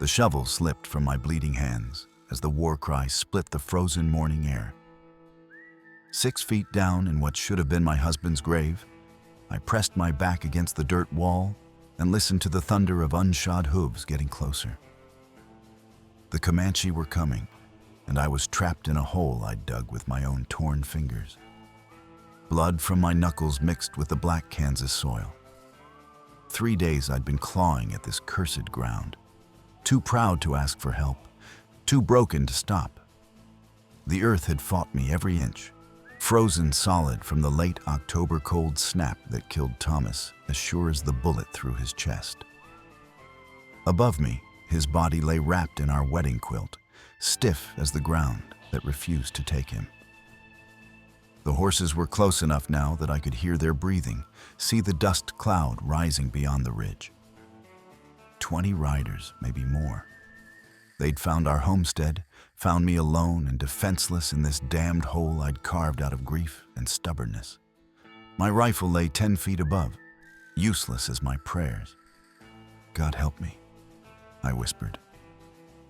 The shovel slipped from my bleeding hands as the war cry split the frozen morning air. 6 feet down in what should have been my husband's grave, I pressed my back against the dirt wall and listened to the thunder of unshod hooves getting closer. The Comanche were coming, and I was trapped in a hole I'd dug with my own torn fingers. Blood from my knuckles mixed with the black Kansas soil. 3 days I'd been clawing at this cursed ground, too proud to ask for help, too broken to stop. The earth had fought me every inch, frozen solid from the late October cold snap that killed Thomas as sure as the bullet through his chest. Above me, his body lay wrapped in our wedding quilt, stiff as the ground that refused to take him. The horses were close enough now that I could hear their breathing, see the dust cloud rising beyond the ridge. 20 riders, maybe more. They'd found our homestead, found me alone and defenseless in this damned hole I'd carved out of grief and stubbornness. My rifle lay 10 feet above, useless as my prayers. God help me, I whispered,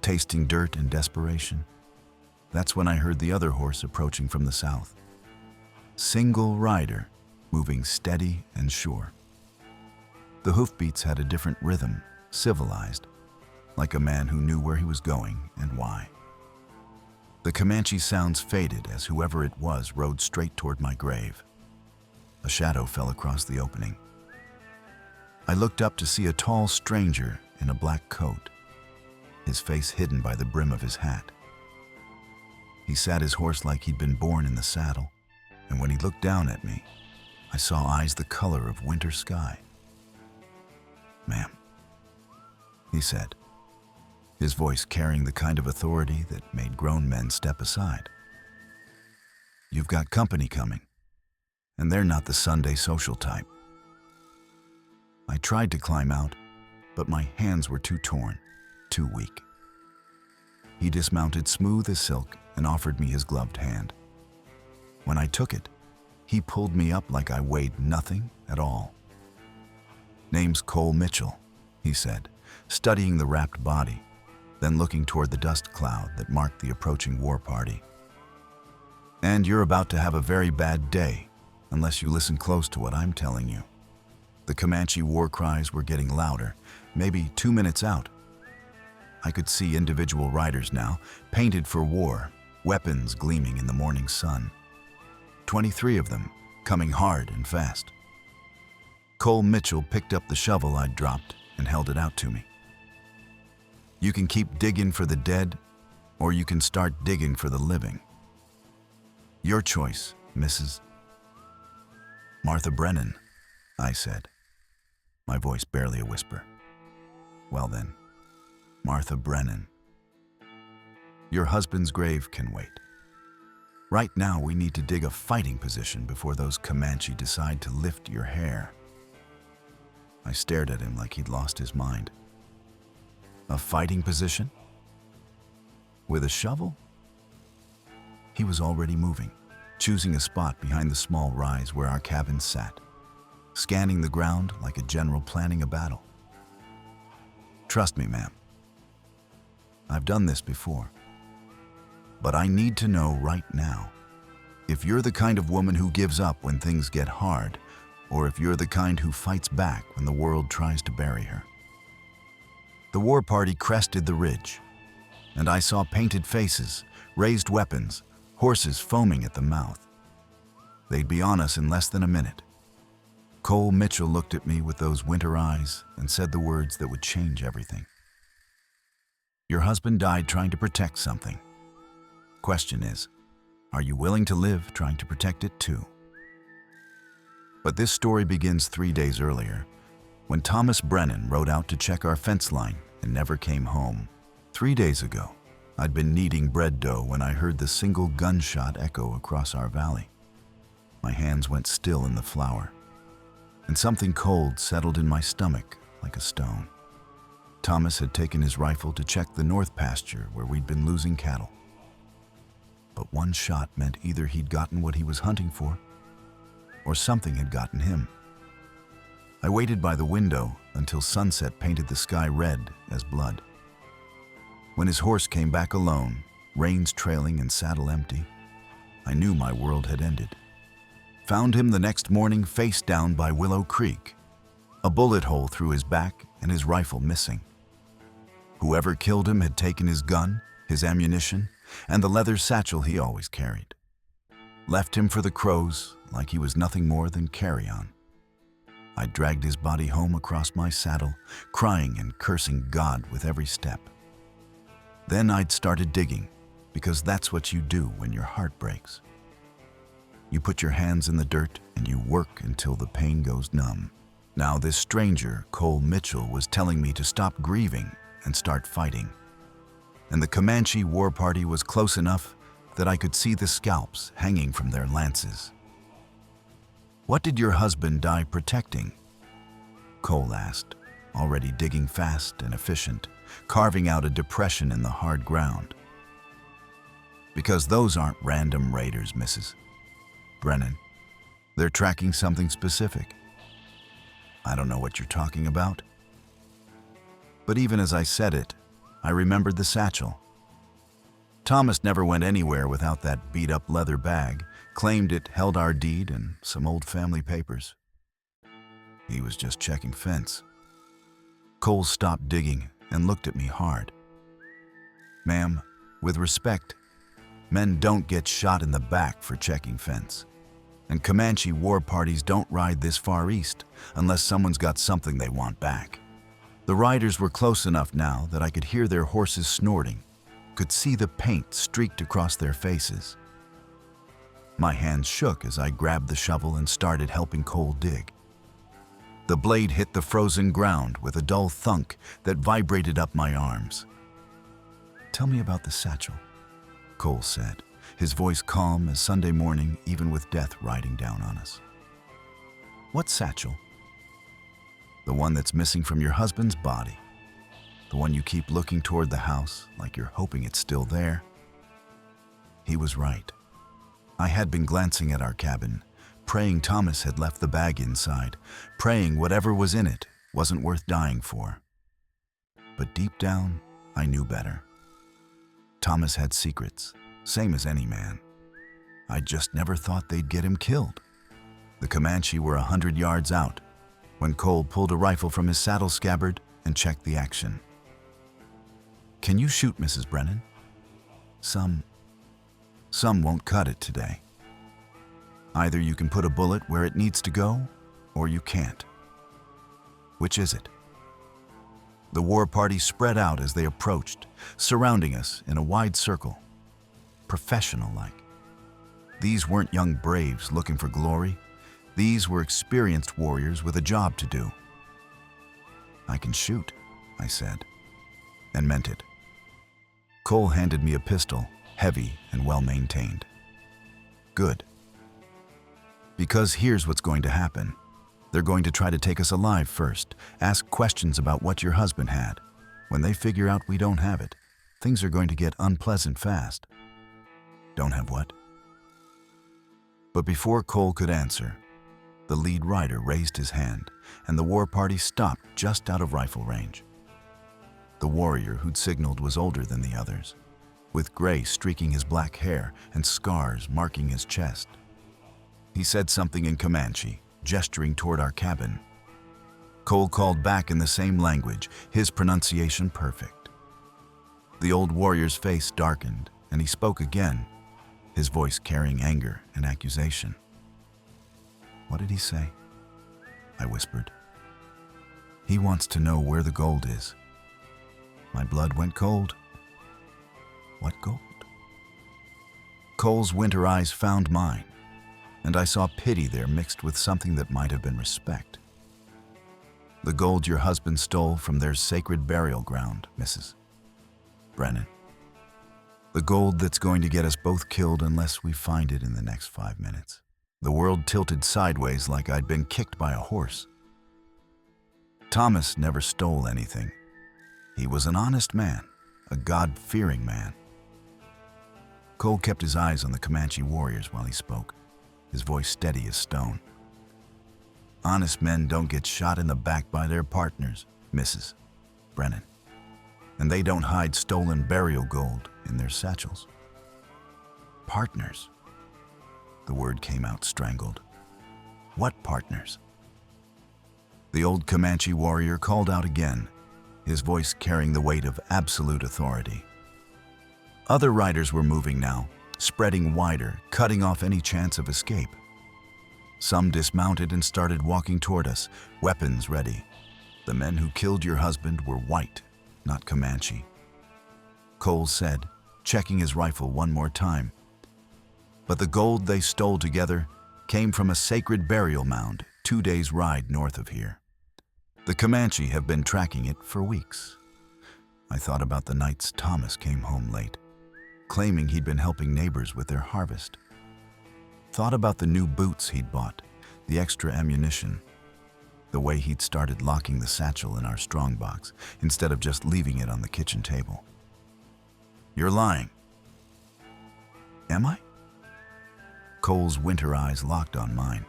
tasting dirt and desperation. That's when I heard the other horse approaching from the south. Single rider, moving steady and sure. The hoofbeats had a different rhythm, civilized, like a man who knew where he was going and why. The Comanche sounds faded as whoever it was rode straight toward my grave. A shadow fell across the opening. I looked up to see a tall stranger in a black coat, his face hidden by the brim of his hat. He sat his horse like he'd been born in the saddle, and when he looked down at me, I saw eyes the color of winter sky. "Ma'am," he said, his voice carrying the kind of authority that made grown men step aside. "You've got company coming, and they're not the Sunday social type." I tried to climb out, but my hands were too torn, too weak. He dismounted smooth as silk and offered me his gloved hand. When I took it, he pulled me up like I weighed nothing at all. "Name's Cole Mitchell," he said, studying the wrapped body, then looking toward the dust cloud that marked the approaching war party. "And you're about to have a very bad day, unless you listen close to what I'm telling you." The Comanche war cries were getting louder, maybe 2 minutes out. I could see individual riders now, painted for war, weapons gleaming in the morning sun. 23 of them, coming hard and fast. Cole Mitchell picked up the shovel I'd dropped and held it out to me. "You can keep digging for the dead, or you can start digging for the living. Your choice, Mrs. "Martha Brennan," I said, my voice barely a whisper. "Well then, Martha Brennan. Your husband's grave can wait. Right now we need to dig a fighting position before those Comanche decide to lift your hair." I stared at him like he'd lost his mind. A fighting position? With a shovel? He was already moving, choosing a spot behind the small rise where our cabin sat, scanning the ground like a general planning a battle. "Trust me, ma'am. I've done this before. But I need to know right now if you're the kind of woman who gives up when things get hard, or if you're the kind who fights back when the world tries to bury her." The war party crested the ridge, and I saw painted faces, raised weapons, horses foaming at the mouth. They'd be on us in less than a minute. Cole Mitchell looked at me with those winter eyes and said the words that would change everything. "Your husband died trying to protect something. Question is, are you willing to live trying to protect it too?" But this story begins 3 days earlier, when Thomas Brennan rode out to check our fence line and never came home. 3 days ago, I'd been kneading bread dough when I heard the single gunshot echo across our valley. My hands went still in the flour, and something cold settled in my stomach like a stone. Thomas had taken his rifle to check the north pasture where we'd been losing cattle. But one shot meant either he'd gotten what he was hunting for, or something had gotten him. I waited by the window until sunset painted the sky red as blood. When his horse came back alone, reins trailing and saddle empty, I knew my world had ended. Found him the next morning face down by Willow Creek, a bullet hole through his back and his rifle missing. Whoever killed him had taken his gun, his ammunition, and the leather satchel he always carried. Left him for the crows like he was nothing more than carrion. I dragged his body home across my saddle, crying and cursing God with every step. Then I'd started digging, because that's what you do when your heart breaks. You put your hands in the dirt and you work until the pain goes numb. Now this stranger, Cole Mitchell, was telling me to stop grieving and start fighting. And the Comanche war party was close enough that I could see the scalps hanging from their lances. "What did your husband die protecting?" Cole asked, already digging fast and efficient, carving out a depression in the hard ground. "Because those aren't random raiders, Mrs. Brennan. They're tracking something specific." "I don't know what you're talking about." But even as I said it, I remembered the satchel. Thomas never went anywhere without that beat-up leather bag, claimed it held our deed and some old family papers. He was just checking fence. Cole stopped digging and looked at me hard. "Ma'am, with respect, men don't get shot in the back for checking fence. And Comanche war parties don't ride this far east unless someone's got something they want back." The riders were close enough now that I could hear their horses snorting, could see the paint streaked across their faces. My hands shook as I grabbed the shovel and started helping Cole dig. The blade hit the frozen ground with a dull thunk that vibrated up my arms. "Tell me about the satchel," Cole said, his voice calm as Sunday morning, even with death riding down on us. "What satchel?" "The one that's missing from your husband's body. The one you keep looking toward the house like you're hoping it's still there." He was right. I had been glancing at our cabin, praying Thomas had left the bag inside, praying whatever was in it wasn't worth dying for. But deep down, I knew better. Thomas had secrets, same as any man. I just never thought they'd get him killed. The Comanche were 100 yards out when Cole pulled a rifle from his saddle scabbard and checked the action. "Can you shoot, Mrs. Brennan?" Some won't cut it today. Either you can put a bullet where it needs to go, or you can't. Which is it?" The war party spread out as they approached, surrounding us in a wide circle, professional-like. These weren't young braves looking for glory. These were experienced warriors with a job to do. "I can shoot," I said, and meant it. Cole handed me a pistol, heavy and well-maintained. "Good. Because here's what's going to happen. They're going to try to take us alive first, ask questions about what your husband had. When they figure out we don't have it, things are going to get unpleasant fast." "Don't have what?" But before Cole could answer, the lead rider raised his hand, and the war party stopped just out of rifle range. The warrior who'd signaled was older than the others, with gray streaking his black hair and scars marking his chest. He said something in Comanche, gesturing toward our cabin. Cole called back in the same language, his pronunciation perfect. The old warrior's face darkened, and he spoke again, his voice carrying anger and accusation. "What did he say?" I whispered. "He wants to know where the gold is." My blood went cold. "What gold?" Cole's winter eyes found mine, and I saw pity there mixed with something that might have been respect. "The gold your husband stole from their sacred burial ground, Mrs. Brennan. The gold that's going to get us both killed unless we find it in the next 5 minutes." The world tilted sideways like I'd been kicked by a horse. Thomas never stole anything. He was an honest man, a God-fearing man. Cole kept his eyes on the Comanche warriors while he spoke, his voice steady as stone. "Honest men don't get shot in the back by their partners, Mrs. Brennan. and they don't hide stolen burial gold in their satchels. Partners. The word came out strangled. What partners? The old Comanche warrior called out again, his voice carrying the weight of absolute authority. Other riders were moving now, spreading wider, cutting off any chance of escape. Some dismounted and started walking toward us, weapons ready. The men who killed your husband were white, not Comanche. Cole said, checking his rifle one more time. But the gold they stole together came from a sacred burial mound 2 days' ride north of here. The Comanche have been tracking it for weeks. I thought about the nights Thomas came home late, claiming he'd been helping neighbors with their harvest. Thought about the new boots he'd bought, the extra ammunition, the way he'd started locking the satchel in our strongbox instead of just leaving it on the kitchen table. You're lying. Am I? Cole's winter eyes locked on mine.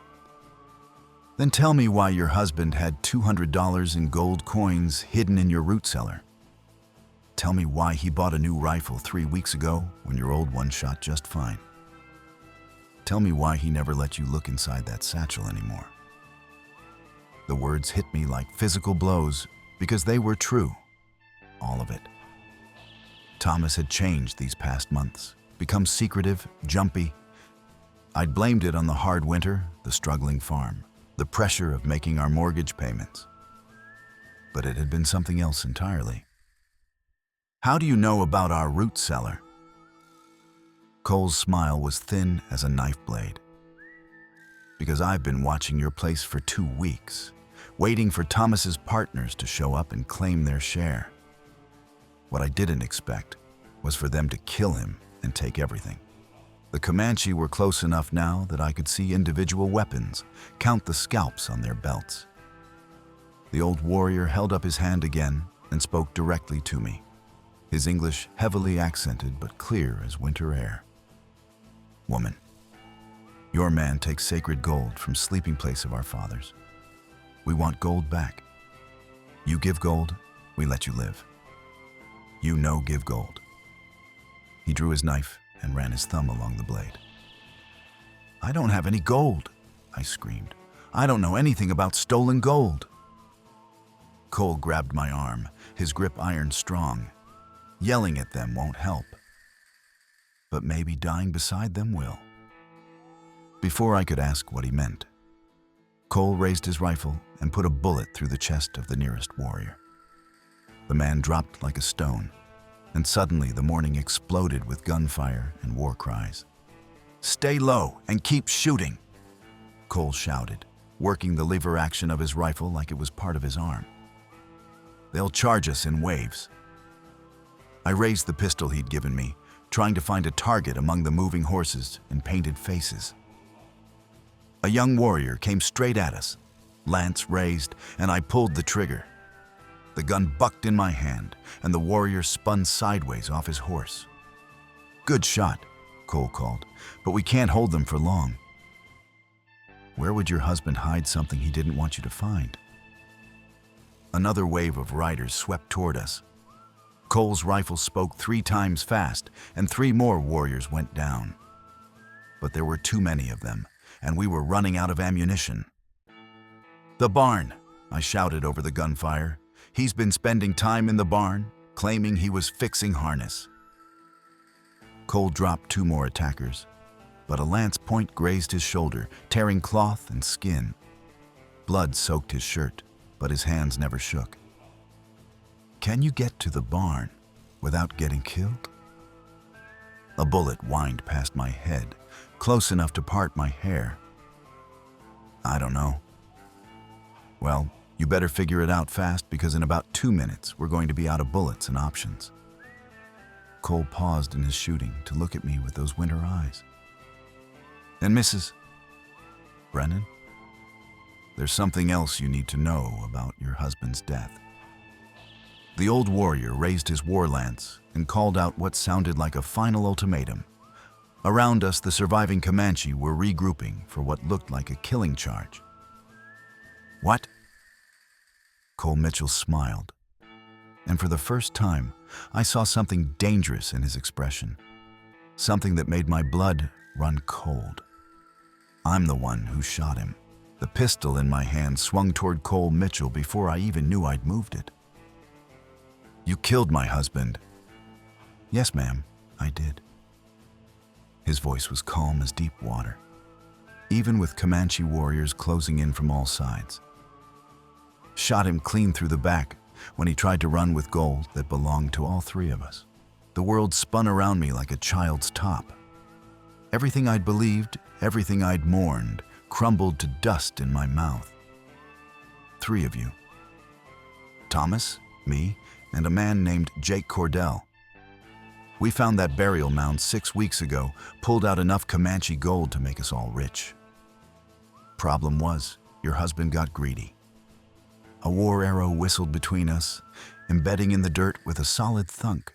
Then tell me why your husband had $200 in gold coins hidden in your root cellar. Tell me why he bought a new rifle 3 weeks ago when your old one shot just fine. Tell me why he never let you look inside that satchel anymore. The words hit me like physical blows because they were true. All of it. Thomas had changed these past months, become secretive, jumpy. I'd blamed it on the hard winter, the struggling farm, the pressure of making our mortgage payments. But it had been something else entirely. How do you know about our root cellar? Cole's smile was thin as a knife blade. Because I've been watching your place for 2 weeks, waiting for Thomas's partners to show up and claim their share. What I didn't expect was for them to kill him and take everything. The Comanche were close enough now that I could see individual weapons, count the scalps on their belts. The old warrior held up his hand again and spoke directly to me, his English heavily accented but clear as winter air. Woman, your man takes sacred gold from sleeping place of our fathers. We want gold back. You give gold, we let you live. You no give gold. He drew his knife and ran his thumb along the blade. I don't have any gold, I screamed. I don't know anything about stolen gold. Cole grabbed my arm, his grip iron strong. Yelling at them won't help. But maybe dying beside them will. Before I could ask what he meant, Cole raised his rifle and put a bullet through the chest of the nearest warrior. The man dropped like a stone, and suddenly the morning exploded with gunfire and war cries. Stay low and keep shooting, Cole shouted, working the lever action of his rifle like it was part of his arm. They'll charge us in waves. I raised the pistol he'd given me, trying to find a target among the moving horses and painted faces. A young warrior came straight at us, lance raised, and I pulled the trigger. The gun bucked in my hand, and the warrior spun sideways off his horse. Good shot, Cole called, but we can't hold them for long. Where would your husband hide something he didn't want you to find? Another wave of riders swept toward us. Cole's rifle spoke 3 times fast, and 3 more warriors went down. But there were too many of them, and we were running out of ammunition. The barn, I shouted over the gunfire. He's been spending time in the barn, claiming he was fixing harness. Cole dropped 2 more attackers, but a lance point grazed his shoulder, tearing cloth and skin. Blood soaked his shirt, but his hands never shook. Can you get to the barn without getting killed? A bullet whined past my head, close enough to part my hair. I don't know. Well, you better figure it out fast because in about 2 minutes we're going to be out of bullets and options. Cole paused in his shooting to look at me with those winter eyes. And Mrs. Brennan, there's something else you need to know about your husband's death. The old warrior raised his war lance and called out what sounded like a final ultimatum. Around us, the surviving Comanche were regrouping for what looked like a killing charge. What? Cole Mitchell smiled. And for the first time, I saw something dangerous in his expression. Something that made my blood run cold. I'm the one who shot him. The pistol in my hand swung toward Cole Mitchell before I even knew I'd moved it. "You killed my husband." "Yes, ma'am, I did." His voice was calm as deep water, even with Comanche warriors closing in from all sides. "Shot him clean through the back when he tried to run with gold that belonged to all three of us." The world spun around me like a child's top. Everything I'd believed, everything I'd mourned, crumbled to dust in my mouth. "Three of you. Thomas, me, and a man named Jake Cordell. We found that burial mound 6 weeks ago, pulled out enough Comanche gold to make us all rich. Problem was, your husband got greedy. A war arrow whistled between us, embedding in the dirt with a solid thunk.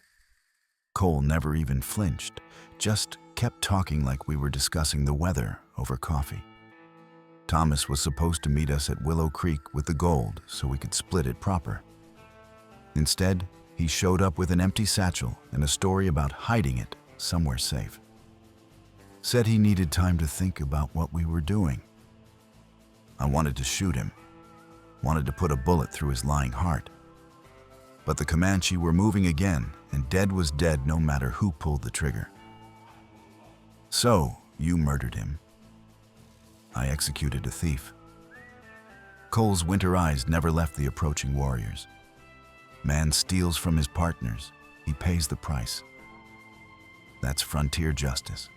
Cole never even flinched, just kept talking like we were discussing the weather over coffee. Thomas was supposed to meet us at Willow Creek with the gold so we could split it proper. Instead, he showed up with an empty satchel and a story about hiding it somewhere safe. Said he needed time to think about what we were doing. I wanted to shoot him, wanted to put a bullet through his lying heart. But the Comanche were moving again, and dead was dead no matter who pulled the trigger. "So, you murdered him." "I executed a thief." Cole's winter eyes never left the approaching warriors. Man steals from his partners, he pays the price. That's frontier justice.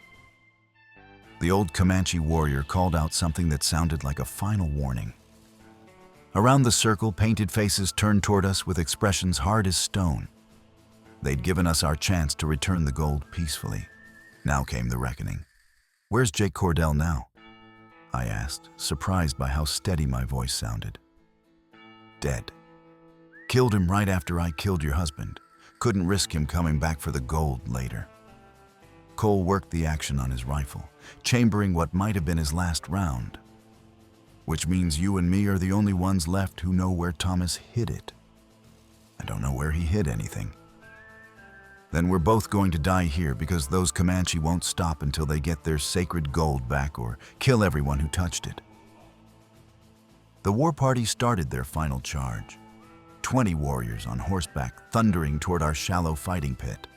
The old Comanche warrior called out something that sounded like a final warning. Around the circle, painted faces turned toward us with expressions hard as stone. They'd given us our chance to return the gold peacefully. Now came the reckoning. "Where's Jake Cordell now?" I asked, surprised by how steady my voice sounded. "Dead. Killed him right after I killed your husband. Couldn't risk him coming back for the gold later." Cole worked the action on his rifle, chambering what might have been his last round. "Which means you and me are the only ones left who know where Thomas hid it." "I don't know where he hid anything." "Then we're both going to die here because those Comanche won't stop until they get their sacred gold back or kill everyone who touched it." The war party started their final charge. 20 warriors on horseback thundering toward our shallow fighting pit.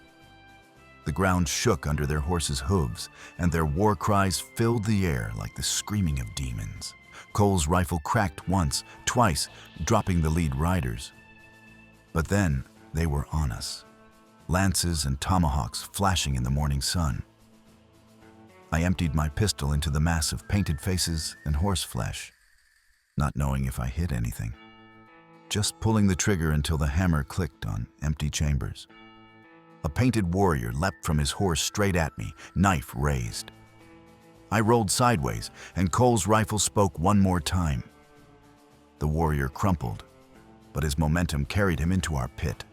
The ground shook under their horses' hooves, and their war cries filled the air like the screaming of demons. Cole's rifle cracked once, twice, dropping the lead riders. But then they were on us, lances and tomahawks flashing in the morning sun. I emptied my pistol into the mass of painted faces and horse flesh, not knowing if I hit anything, just pulling the trigger until the hammer clicked on empty chambers. A painted warrior leapt from his horse straight at me, knife raised. I rolled sideways, and Cole's rifle spoke one more time. The warrior crumpled, but his momentum carried him into our pit.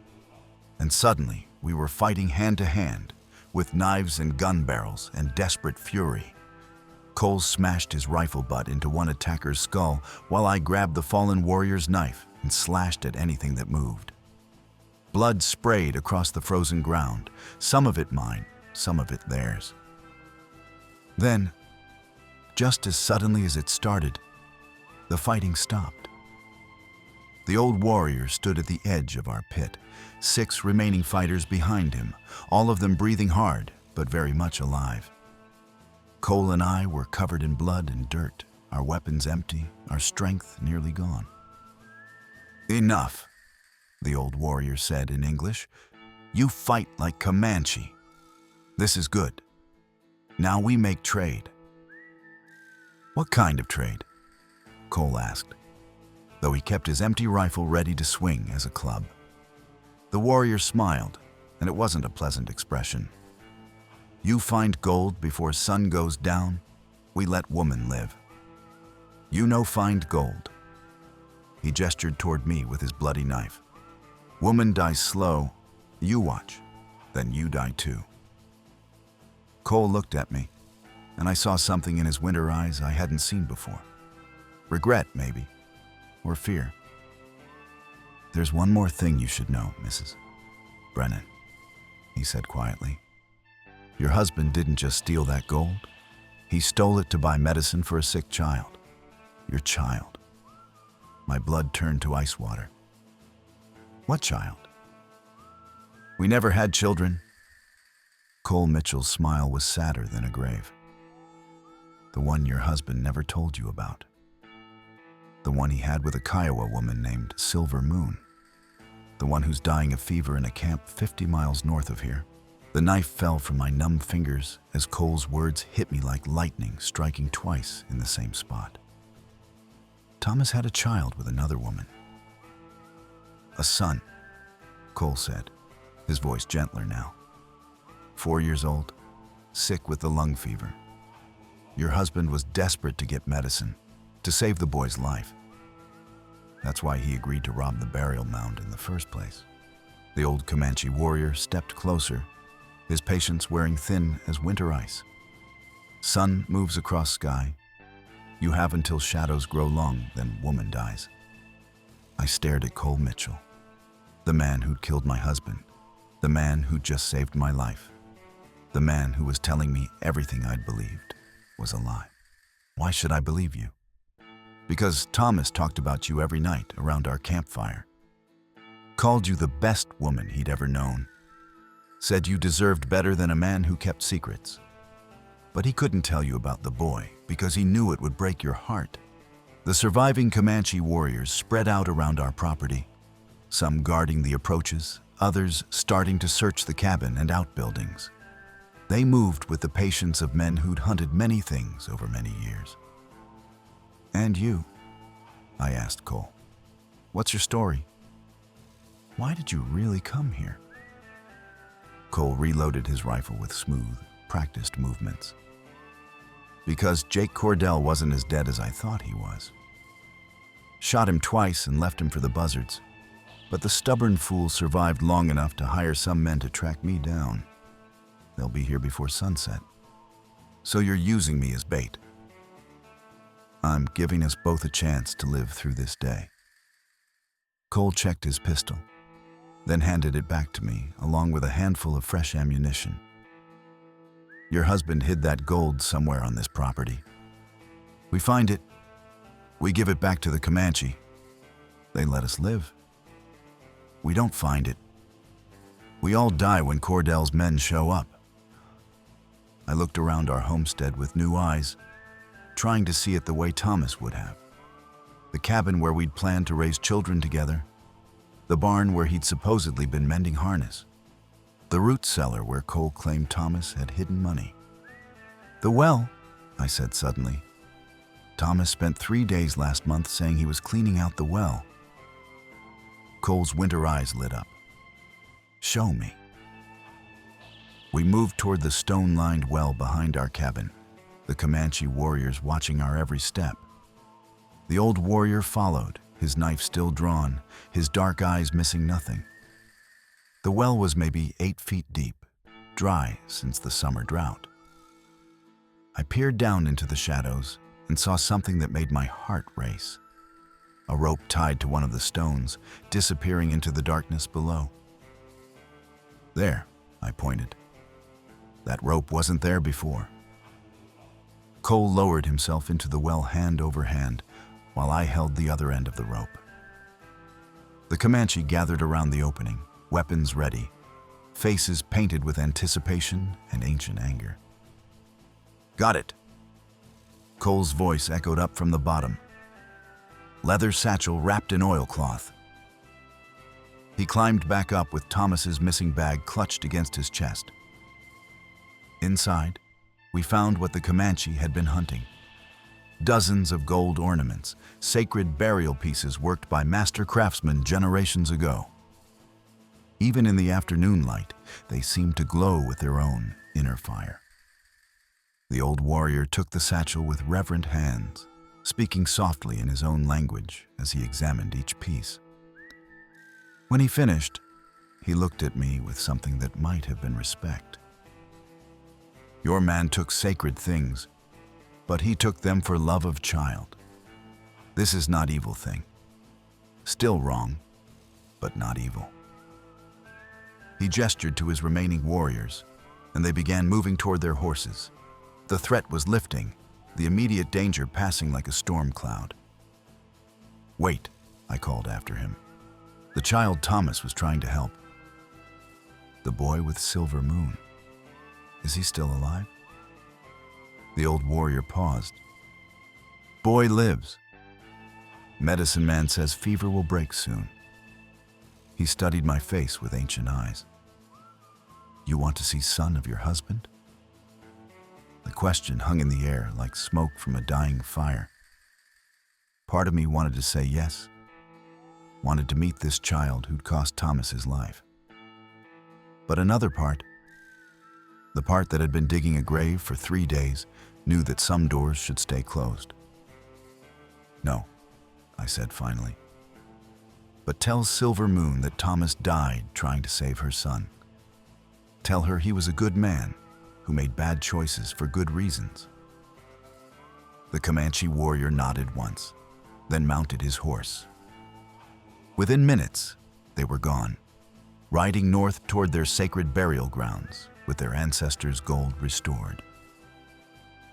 And suddenly, we were fighting hand to hand, with knives and gun barrels and desperate fury. Cole smashed his rifle butt into one attacker's skull, while I grabbed the fallen warrior's knife and slashed at anything that moved. Blood sprayed across the frozen ground, some of it mine, some of it theirs. Then, just as suddenly as it started, the fighting stopped. The old warrior stood at the edge of our pit, 6 remaining fighters behind him, all of them breathing hard, but very much alive. Cole and I were covered in blood and dirt, our weapons empty, our strength nearly gone. "Enough," the old warrior said in English. "You fight like Comanche. This is good. Now we make trade." "What kind of trade?" Cole asked, though he kept his empty rifle ready to swing as a club. The warrior smiled, and it wasn't a pleasant expression. "You find gold before sun goes down, we let woman live. You no find gold." He gestured toward me with his bloody knife. "Woman dies slow, you watch, then you die too." Cole looked at me, and I saw something in his winter eyes I hadn't seen before. Regret, maybe, or fear. There's one more thing you should know, Mrs. Brennan, he said quietly. Your husband didn't just steal that gold. He stole it to buy medicine for a sick child. Your child. My blood turned to ice water. What child? We never had children. Cole Mitchell's smile was sadder than a grave. The one your husband never told you about. The one he had with a Kiowa woman named Silver Moon. The one who's dying of fever in a camp 50 miles north of here. The knife fell from my numb fingers as Cole's words hit me like lightning, striking twice in the same spot. Thomas had a child with another woman. A son, Cole said, his voice gentler now. 4 years old, sick with the lung fever. Your husband was desperate to get medicine, to save the boy's life. That's why he agreed to rob the burial mound in the first place. The old Comanche warrior stepped closer, his patience wearing thin as winter ice. Sun moves across sky. You have until shadows grow long, then woman dies. I stared at Cole Mitchell, the man who'd killed my husband, the man who'd just saved my life, the man who was telling me everything I'd believed was a lie. Why should I believe you? Because Thomas talked about you every night around our campfire. Called you the best woman he'd ever known. Said you deserved better than a man who kept secrets. But he couldn't tell you about the boy because he knew it would break your heart. The surviving Comanche warriors spread out around our property, some guarding the approaches, others starting to search the cabin and outbuildings. They moved with the patience of men who'd hunted many things over many years. And you? I asked Cole. What's your story? Why did you really come here? Cole reloaded his rifle with smooth, practiced movements. Because Jake Cordell wasn't as dead as I thought he was. Shot him twice and left him for the buzzards, but the stubborn fool survived long enough to hire some men to track me down. They'll be here before sunset. So you're using me as bait. I'm giving us both a chance to live through this day. Cole checked his pistol, then handed it back to me, along with a handful of fresh ammunition. Your husband hid that gold somewhere on this property. We find it. We give it back to the Comanche. They let us live. We don't find it. We all die when Cordell's men show up. I looked around our homestead with new eyes, trying to see it the way Thomas would have. The cabin where we'd planned to raise children together. The barn where he'd supposedly been mending harness. The root cellar where Cole claimed Thomas had hidden money. The well, I said suddenly. Thomas spent 3 days last month saying he was cleaning out the well. Cole's winter eyes lit up. Show me. We moved toward the stone-lined well behind our cabin, the Comanche warriors watching our every step. The old warrior followed, his knife still drawn, his dark eyes missing nothing. The well was maybe 8 feet deep, dry since the summer drought. I peered down into the shadows and saw something that made my heart race. A rope tied to one of the stones, disappearing into the darkness below. There, I pointed. That rope wasn't there before. Cole lowered himself into the well hand over hand, while I held the other end of the rope. The Comanche gathered around the opening, weapons ready, faces painted with anticipation and ancient anger. Got it. Cole's voice echoed up from the bottom. Leather satchel wrapped in oilcloth. He climbed back up with Thomas's missing bag clutched against his chest. Inside, we found what the Comanche had been hunting. Dozens of gold ornaments, sacred burial pieces worked by master craftsmen generations ago. Even in the afternoon light, they seemed to glow with their own inner fire. The old warrior took the satchel with reverent hands, speaking softly in his own language as he examined each piece. When he finished, he looked at me with something that might have been respect. Your man took sacred things, but he took them for love of child. This is not evil thing. Still wrong, but not evil. He gestured to his remaining warriors, and they began moving toward their horses. The threat was lifting, the immediate danger passing like a storm cloud. "Wait," I called after him. The child Thomas was trying to help. The boy with silver moon. Is he still alive? The old warrior paused. "Boy lives. Medicine man says fever will break soon." He studied my face with ancient eyes. "You want to see son of your husband?" The question hung in the air like smoke from a dying fire. Part of me wanted to say yes, wanted to meet this child who'd cost Thomas his life. But another part, the part that had been digging a grave for 3 days, knew that some doors should stay closed. "No," I said finally. "But tell Silver Moon that Thomas died trying to save her son. Tell her he was a good man who made bad choices for good reasons." The Comanche warrior nodded once, then mounted his horse. Within minutes, they were gone, riding north toward their sacred burial grounds with their ancestors' gold restored.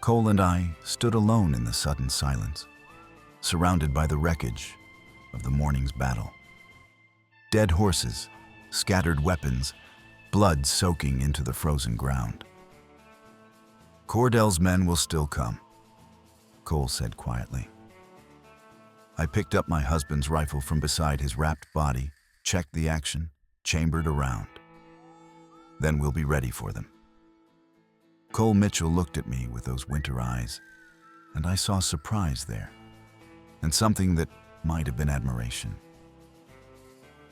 Cole and I stood alone in the sudden silence, surrounded by the wreckage of the morning's battle. Dead horses, scattered weapons, blood soaking into the frozen ground. "Cordell's men will still come," Cole said quietly. I picked up my husband's rifle from beside his wrapped body, checked the action, chambered around. "Then we'll be ready for them." Cole Mitchell looked at me with those winter eyes, and I saw surprise there, and something that might have been admiration.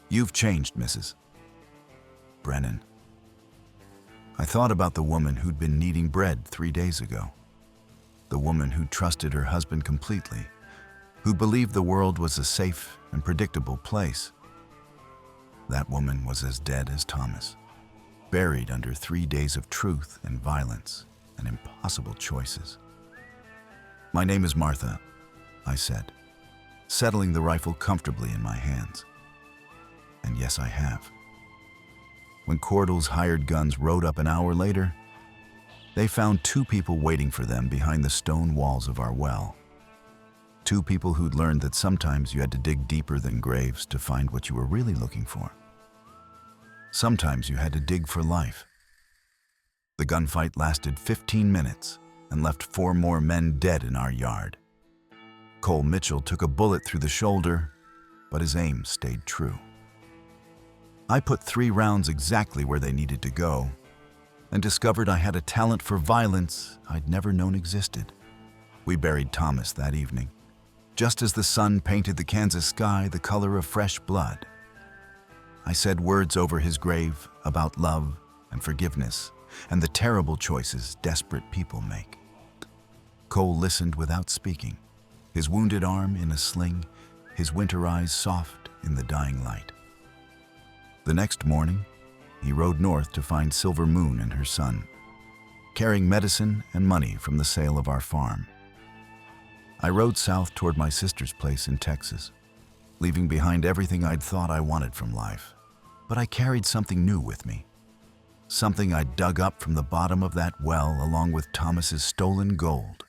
"You've changed, Mrs. Brennan." I thought about the woman who'd been kneading bread 3 days ago, the woman who trusted her husband completely, who believed the world was a safe and predictable place. That woman was as dead as Thomas, buried under 3 days of truth and violence and impossible choices. "My name is Martha," I said, settling the rifle comfortably in my hands. And yes, I have. When Cordell's hired guns rode up an hour later, they found 2 people waiting for them behind the stone walls of our well. 2 people who'd learned that sometimes you had to dig deeper than graves to find what you were really looking for. Sometimes you had to dig for life. The gunfight lasted 15 minutes and left 4 more men dead in our yard. Cole Mitchell took a bullet through the shoulder, but his aim stayed true. I put 3 rounds exactly where they needed to go and discovered I had a talent for violence I'd never known existed. We buried Thomas that evening, just as the sun painted the Kansas sky the color of fresh blood. I said words over his grave about love and forgiveness and the terrible choices desperate people make. Cole listened without speaking, his wounded arm in a sling, his winter eyes soft in the dying light. The next morning, he rode north to find Silver Moon and her son, carrying medicine and money from the sale of our farm. I rode south toward my sister's place in Texas, leaving behind everything I'd thought I wanted from life. But I carried something new with me, something I'd dug up from the bottom of that well along with Thomas's stolen gold.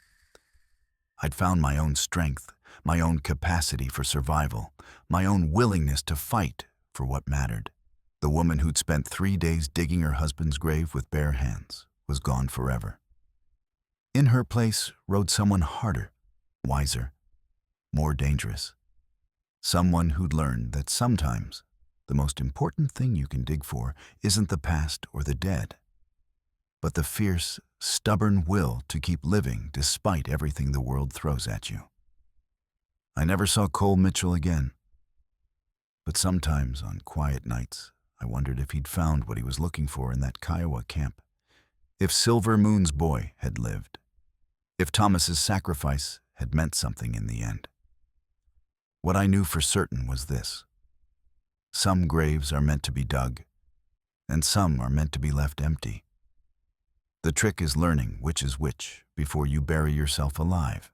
I'd found my own strength, my own capacity for survival, my own willingness to fight for what mattered. The woman who'd spent 3 days digging her husband's grave with bare hands was gone forever. In her place rode someone harder, wiser, more dangerous. Someone who'd learned that sometimes the most important thing you can dig for isn't the past or the dead, but the fierce, stubborn will to keep living despite everything the world throws at you. I never saw Cole Mitchell again, but sometimes on quiet nights, I wondered if he'd found what he was looking for in that Kiowa camp, if Silver Moon's boy had lived, if Thomas's sacrifice had meant something in the end. What I knew for certain was this: some graves are meant to be dug, and some are meant to be left empty. The trick is learning which is which before you bury yourself alive.